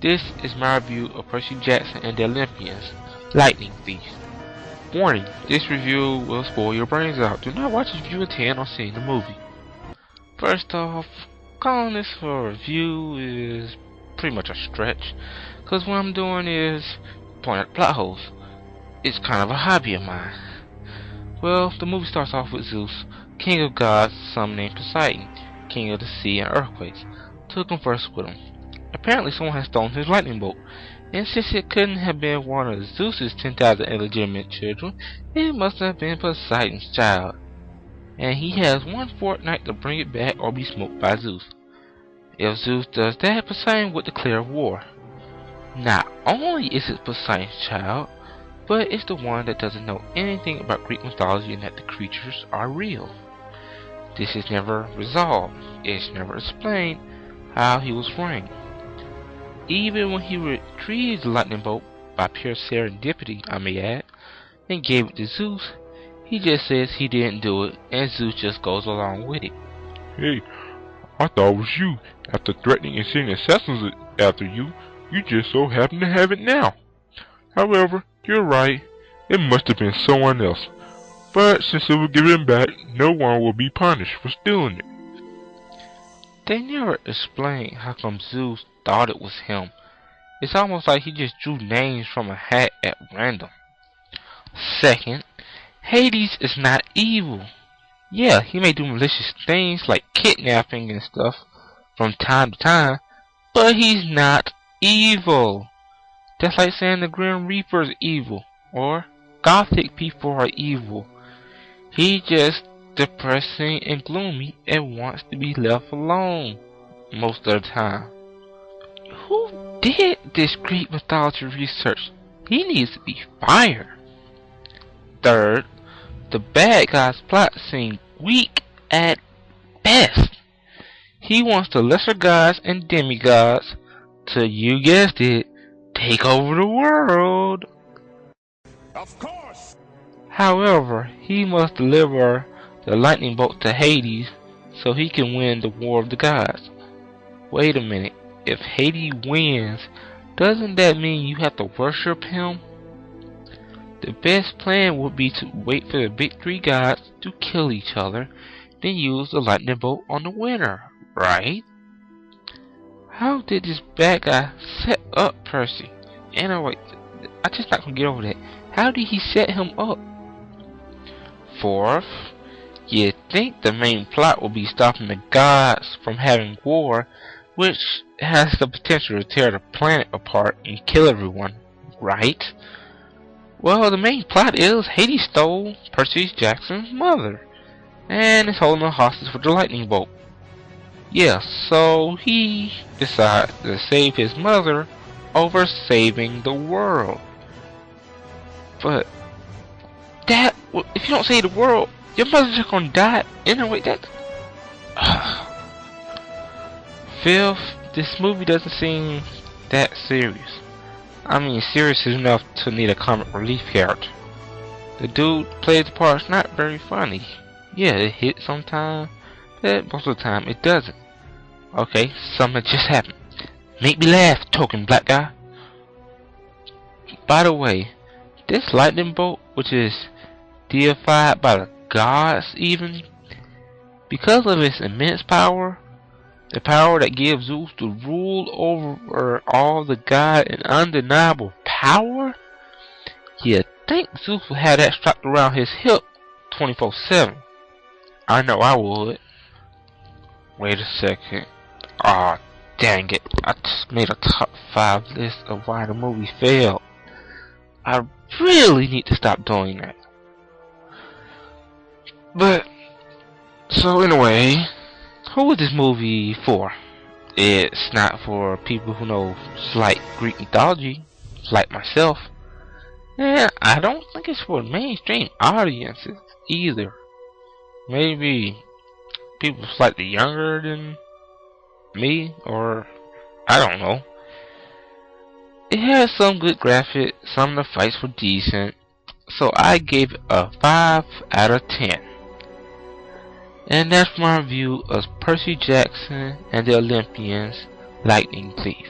This is my review of Percy Jackson and the Olympians, Lightning Thief. Warning, this review will spoil your brains out. Do not watch this review until on seeing the movie. First off, calling this for a review is pretty much a stretch, because what I'm doing is pointing at plot holes. It's kind of a hobby of mine. Well, the movie starts off with Zeus, king of gods, some named Poseidon, king of the sea and earthquakes, to converse with him. Apparently someone has stolen his lightning bolt, and since it couldn't have been one of Zeus's 10,000 illegitimate children, it must have been Poseidon's child. And he has one fortnight to bring it back or be smoked by Zeus. If Zeus does that, Poseidon would declare war. Not only is it Poseidon's child, but it's the one that doesn't know anything about Greek mythology and that the creatures are real. This is never resolved. It's never explained how he was framed. Even when he retrieved the lightning bolt, by pure serendipity I may add, and gave it to Zeus, he just says he didn't do it, and Zeus just goes along with it. Hey, I thought it was you. After threatening and sending assassins after you, you just so happen to have it now. However, you're right, it must have been someone else. But since it was given back, no one will be punished for stealing it. They never explain how come Zeus thought it was him. It's almost like he just drew names from a hat at random. Second, Hades is not evil. Yeah, he may do malicious things like kidnapping and stuff from time to time, but he's not evil. That's like saying the Grim Reaper's evil, or Gothic people are evil. He's just depressing and gloomy and wants to be left alone most of the time. Who did this Greek mythology research? He needs to be fired. Third, the bad guy's plot seems weak at best. He wants the lesser gods and demigods to, you guessed it, take over the world. Of course. However, he must deliver the lightning bolt to Hades so he can win the war of the gods. Wait a minute, if Hades wins, doesn't that mean you have to worship him? The best plan would be to wait for the big three gods to kill each other, then use the lightning bolt on the winner, right? How did this bad guy set up Percy? Anyway, I just not gonna get over that. How did he set him up? Fourth, you'd think the main plot will be stopping the gods from having war, which has the potential to tear the planet apart and kill everyone, right? Well, the main plot is Hades stole Percy Jackson's mother, and is holding her hostage for the lightning bolt. Yeah, so he decides to save his mother over saving the world. But that, if you don't save the world, your mother's just gonna die anyway. That. Fifth, this movie doesn't seem that serious. I mean, serious enough to need a comic relief character. The dude plays the part's not very funny. Yeah, it hits sometimes, but most of the time it doesn't. Okay, something just happened. Make me laugh, token black guy. By the way, this lightning bolt, which is deified by the gods even, because of its immense power, the power that gives Zeus to rule over all the gods and undeniable power, you'd think Zeus would have that strapped around his hip 24/7. I know I would. Wait a second. Aw, dang it. I just made a top 5 list of why the movie failed. I really need to stop doing that. But, so anyway, who is this movie for? It's not for people who know slight Greek mythology, like myself. And I don't think it's for mainstream audiences either. Maybe people slightly younger than me, or I don't know. It has some good graphics, some of the fights were decent, so I gave it a 5 out of 10. And that's my review of Percy Jackson and the Olympians, Lightning Thief.